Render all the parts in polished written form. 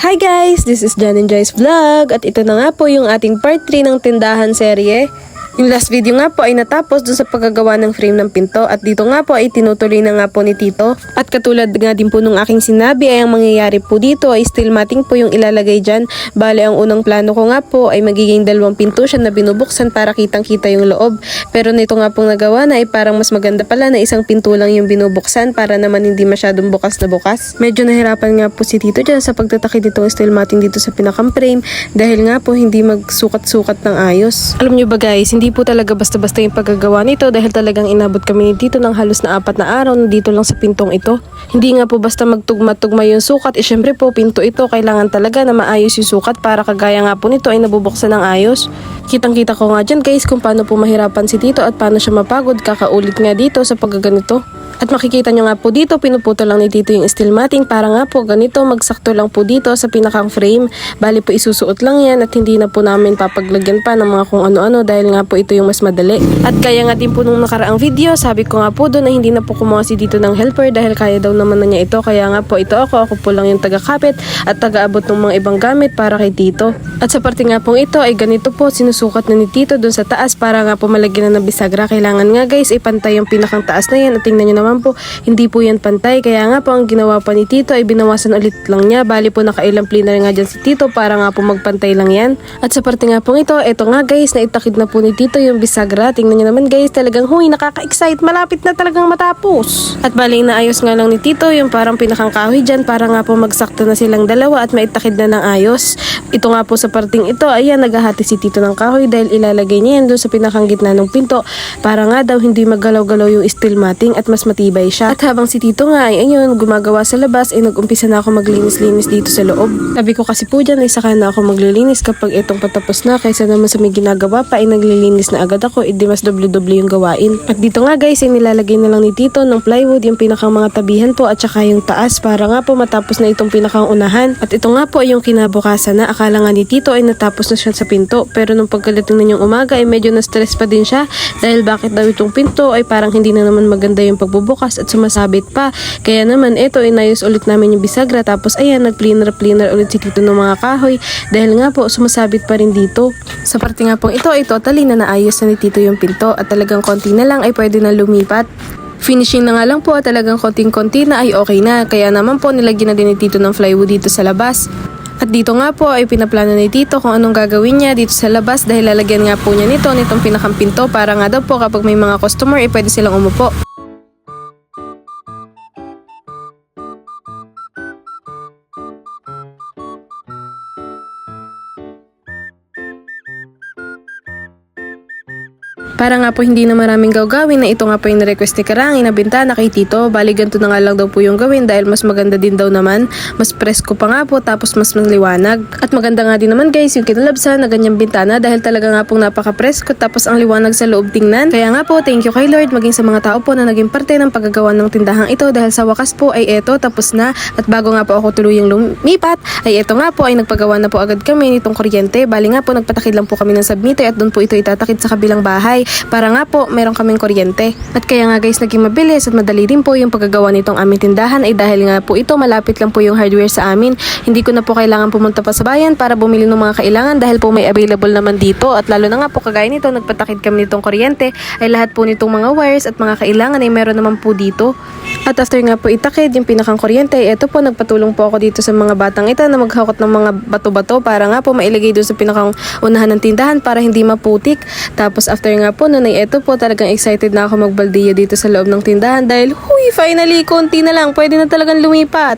Hi guys! This is Jan and Joyce Vlog at ito na nga po yung ating part 3 ng tindahan serye. Yung last video nga po ay natapos dun sa paggagawa ng frame ng pinto at dito nga po ay tinutuloy na nga po ni Tito. At katulad nga din po nung aking sinabi ay ang mangyayari po dito ay steel matting po yung ilalagay dyan. Bale ang unang plano ko nga po ay magiging 2 pinto siya na binubuksan para kitang kita yung loob. Pero nito nga pong nagawa na ay parang mas maganda pala na isang pinto lang yung binubuksan para naman hindi masyadong bukas na bukas. Medyo nahirapan nga po si Tito dyan sa pagtatakid nitong steel matting dito sa pinakang frame dahil nga po hindi magsukat-sukat ng ayos. Alam nyo ba guys, hindi po talaga basta-basta yung paggagawa nito dahil talagang inabot kami ni Tito ng halos na 4 na araw dito lang sa pintong ito. Hindi nga po basta magtugma-tugma yung sukat, syempre po pinto ito, kailangan talaga na maayos yung sukat para kagaya nga po nito ay nabubuksan ng ayos. Kitang-kita ko nga dyan guys kung paano po mahirapan si Tito at paano siya mapagod kakaulit nga dito sa paggaganito. At makikita nyo nga po dito, pinuputo lang ni Tito yung steel matting para nga po ganito magsakto lang po dito sa pinakang frame. Bali po isusuot lang yan at hindi na po namin papaglagyan pa ng mga kung ano-ano dahil nga po ito yung mas madali. At kaya nga din po nung nakaraang video, sabi ko nga po doon na hindi na po kumuha si Tito ng helper dahil kaya daw naman na niya ito. Kaya nga po ito ako po lang yung taga-kapit at taga-abot ng mga ibang gamit para kay Tito. At sa parte nga pong ito ay ganito po, sinusukat na ni Tito doon sa taas para nga po malagyan na ng bisagra. Kailangan nga guys, ipantay yung pinakang taas na yan at tingnan nyo naman po, hindi po yan pantay. Kaya nga po ang ginawa pa ni Tito ay binawasan ulit lang niya. Bali po nakailang planer nga dyan si Tito para nga po magpantay lang yan. At sa parte nga pong ito nga guys, naitakid na po ni Tito yung bisagra. Tingnan nyo naman guys, talagang huy, nakaka-excite, malapit na talagang matapos. At bali naayos nga lang ni Tito yung parang pinakang kahoy dyan para nga po magsakto na silang dalawa at maitakid na ng ayos. Ito nga po sa parting ito, ayan, naghahati si Tito ng kahoy dahil ilalagay niya yan doon sa pinakang gitna ng pinto para nga daw hindi maggalaw-galaw yung steel matting at mas matibay siya. At habang si Tito nga ay ayun, gumagawa sa labas ay nag-umpisa na ako maglinis-linis dito sa loob. Sabi ko kasi po dyan ay saka na ako maglilinis kapag itong patapos na kaysa naman sa may ginagawa pa ay naglilinis na agad ako, di mas doble-doble yung gawain. At dito nga guys ay nilalagay na lang ni Tito ng plywood yung pinakang mga tabihan po at saka yung taas para nga po matapos na itong pinakang unahan. At ito nga po ay yung kinabukasan na, akala nga ni Tito ay natapos na siya sa pinto pero nung pagkalating na yung umaga ay medyo na-stress pa din siya dahil bakit daw itong pinto ay parang hindi na naman maganda yung pagbubukas at sumasabit pa. Kaya naman ito inayos ulit namin yung bisagra tapos ayan nag-cleaner ulit si Tito ng mga kahoy dahil nga po sumasabit pa rin dito. Sa parte nga pong ito ay totally na naayos na ni Tito yung pinto at talagang konti na lang ay pwede na lumipat. Finishing na nga lang po, talagang konting-konti na ay okay na. Kaya naman po nilagyan na din ni Tito ng plywood dito sa labas. At dito nga po ay pinaplano ni Tito kung anong gagawin niya dito sa labas dahil lalagyan nga po niya nitong pinakang pinto para nga daw po kapag may mga customer ay pwede silang umupo. Para nga po hindi na maraming gawin na ito nga po yung request ni Karangi na bintana kay Tito. Bali ganito na nga lang daw po yung gawin dahil mas maganda din daw naman. Mas presko pa nga po tapos mas maliwanag. At maganda nga din naman guys yung kinalabsan na ganyang bintana dahil talaga nga pong napaka-presko tapos ang liwanag sa loob tingnan. Kaya nga po thank you kay Lord maging sa mga tao po na naging parte ng paggagawa ng tindahang ito dahil sa wakas po ay eto tapos na. At bago nga po ako tuluyang lumipat ay eto nga po ay nagpagawa na po agad kami nitong kuryente. Bali nga po nagpatakid lang po kami ng submeter at doon po ito itatakid sa kabilang bahay para nga po meron kaming kuryente. At kaya nga guys naging mabilis at madali rin po yung paggagawa nitong aming tindahan ay dahil nga po ito malapit lang po yung hardware sa amin. Hindi ko na po kailangan pumunta pa sa bayan para bumili ng mga kailangan dahil po may available naman dito at lalo na nga po kagaya nito nagpatakid kami nitong kuryente ay lahat po nitong mga wires at mga kailangan ay meron naman po dito. At after nga po itakid yung pinakang kuryente ay eto po nagpatulong po ako dito sa mga batang ito na maghakot ng mga bato-bato para nga po mailagay doon sa pinakang unahan ng tindahan para hindi maputik. Tapos after nga po nun ay eto po talagang excited na ako magbaldiyo dito sa loob ng tindahan dahil huy finally konti na lang pwede na talagang lumipat.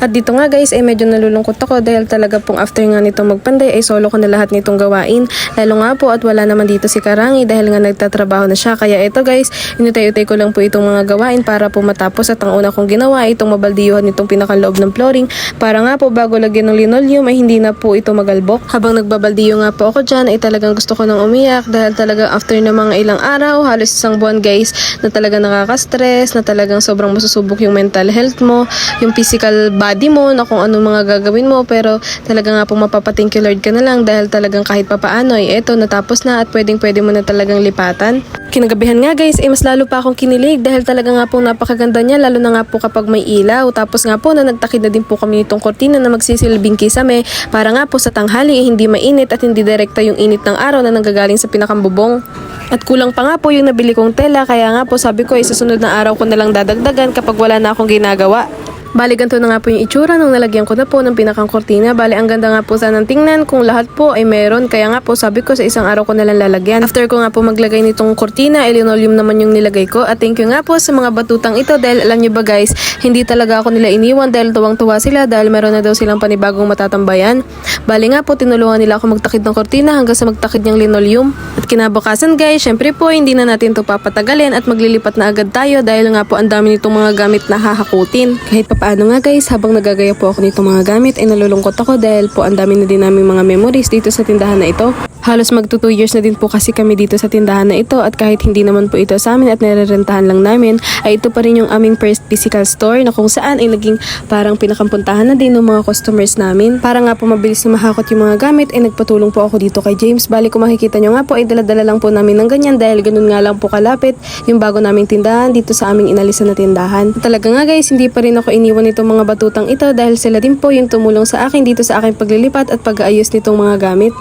At dito nga guys ay medyo nalulungkot ako dahil talaga pong after nga nitong magpanday ay solo ko na lahat nitong gawain. Lalo nga po at wala naman dito si Karangi dahil nga nagtatrabaho na siya. Kaya ito guys, inutay-utay ko lang po itong mga gawain para po matapos at ang una kong ginawa ay itong mabaldiyuhan nitong pinakaloob ng flooring para nga po bago lagyan ng linoleum ay hindi na po ito magalbok. Habang nagbabaldiyo nga po ako dyan ay talagang gusto ko nang umiyak dahil talagang after ng mga ilang araw, halos isang buwan guys na talagang nakaka-stress, na talagang sobrang masusubok yung mental health mo, yung physical body mo, na kung anong mga gagawin mo, pero talaga nga po mapapa-thank you Lord ka na lang dahil talagang kahit papaano ay eto natapos na at pwede mo na talagang lipatan. Kinagabihan nga guys, mas lalo pa akong kinilig dahil talaga nga po napakaganda niya, lalo na nga po kapag may ilaw. Tapos nga po na nagtakid na din po kami nitong kortina na magsisilbing kisame para nga po sa tanghali hindi mainit at hindi direkta yung init ng araw na nanggagaling sa pinakambubong. At kulang pa nga po yung nabili kong tela, kaya nga po sabi ko sa susunod na araw ko na lang dadagdagan kapag wala na akong ginagawa. Bali, ganito na nga po yung itsura nung nalagyan ko na po ng pinakang kortina. Bali, ang ganda nga po sanang tingnan kung lahat po ay meron. Kaya nga po sabi ko sa isang araw ko na lang lalagyan. After ko nga po maglagay nitong kortina, linoleum naman yung nilagay ko. At thank you nga po sa mga batutang ito dahil alam nyo ba guys, hindi talaga ako nila iniwan dahil tuwang-tuwa sila dahil meron na daw silang panibagong matatambayan. Bali nga po, tinulungan nila ako magtakid ng kortina hanggang sa magtakid niyang linoleum. At kinabukasan guys, syempre po hindi na natin to papatagalin at maglilipat na agad tayo dahil nga po ang dami nitong mga gamit na hahakutin. Kahit paano nga guys, habang nagagaya po ako nitong mga gamit ay nalulungkot ako dahil po ang dami na din namin mga memories dito sa tindahan na ito. Halos magto 2 years na din po kasi kami dito sa tindahan na ito at kahit hindi naman po ito sa amin at nirerentahan lang namin, ay ito pa rin yung aming first physical store na kung saan ay naging parang pinakampuntahan na din ng mga customers namin. Para nga po mabilis na mahakot yung mga gamit ay nagpatulong po ako dito kay James. Bali kung makikita nyo nga po ay daladala lang po namin ng ganyan dahil ganun nga lang po kalapit yung bago naming tindahan dito sa aming inalisan na tindahan. Talaga nga guys, hindi pa rin ako iniwan nitong mga batutang ito dahil sila din po yung tumulong sa akin dito sa aking paglilipat at pag-aayos nitong mga gamit.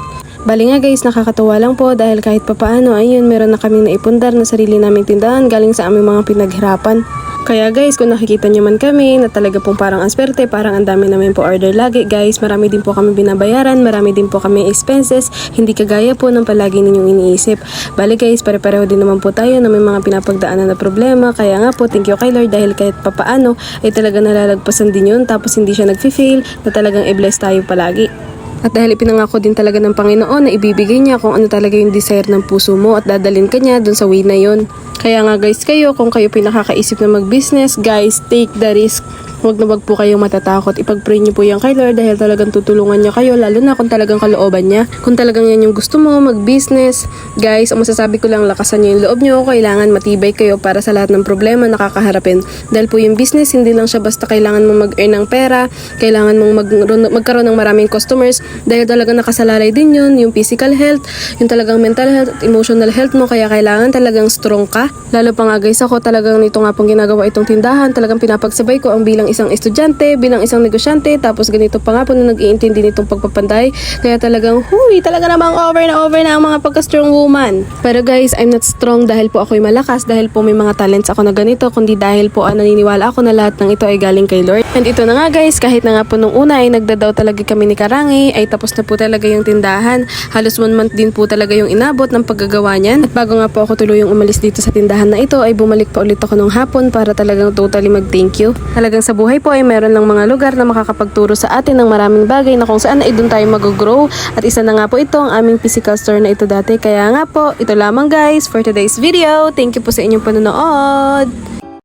Bali nga guys, nakakatuwa lang po dahil kahit papaano ayun meron na kaming naipundar na sarili naming tindahan galing sa aming mga pinaghirapan. Kaya guys, kung nakikita nyo man kami na talaga pong parang aswerte, parang ang dami namin po order lagi guys, marami din po kami binabayaran, marami din po kami expenses, hindi kagaya po ng palagi ninyong iniisip. Bali guys, pare-pareho din naman po tayo na may mga pinapagdaanan na problema, kaya nga po thank you kay Lord dahil kahit papaano ay talaga nalalagpasan din yun tapos hindi siya nag-fail na talagang i-bless tayo palagi. At dahil ipinangako din talaga ng Panginoon na ibibigay niya kung ano talaga yung desire ng puso mo at dadalhin ka niya dun sa way na yun. Kaya nga guys kayo, kung kayo pinakakaisip na mag-business, guys, take the risk. Huwag na wag po kayong matatakot. Ipag-pray niyo po yan kay Lord dahil talagang tutulungan niya kayo lalo na kung talagang kalooban niya. Kung talagang yan yung gusto mo, mag-business. Guys, ang masasabi ko lang, lakasan niyo yung loob niyo. Kailangan matibay kayo para sa lahat ng problema na kakaharapin. Dahil po yung business, hindi lang siya basta kailangan mong mag-earn ng pera, kailangan mong magkaroon ng maraming customers dahil talagang nakasalalay din yun, yung physical health, yung talagang mental health, emotional health mo, kaya kailangan talagang strong ka. Lalo pa nga guys, ako talagang nito nga pong ginagawa itong tindahan, talagang pinapagsabay ko ang bilang isang estudyante, bilang isang negosyante, tapos ganito pa nga po na nag-iintindi nitong pagpapanday. Kaya talagang, talaga namang over na ang mga pagka-strong woman. Pero guys, I'm not strong dahil po ako'y malakas, dahil po may mga talents ako na ganito, kundi dahil po naniniwala ako na lahat ng ito ay galing kay Lord. And ito na nga guys, kahit na nga po nung una ay nagdadaw talaga kami ni Karangi, ay tapos na po talaga yung tindahan. Halos 1 month din po talaga yung inabot ng paggagawa niyan. At bago nga po ako tuluyang umalis dito sa tindahan na ito, ay bumalik pa ulit ako nung hapon para talagang totally mag-thank you. Talagang sa buhay po ay meron lang mga lugar na makakapagturo sa atin ng maraming bagay na kung saan ay doon tayo mag-grow. At isa na nga po ito ang aming physical store na ito dati. Kaya nga po, ito lamang guys for today's video. Thank you po sa inyong panonood.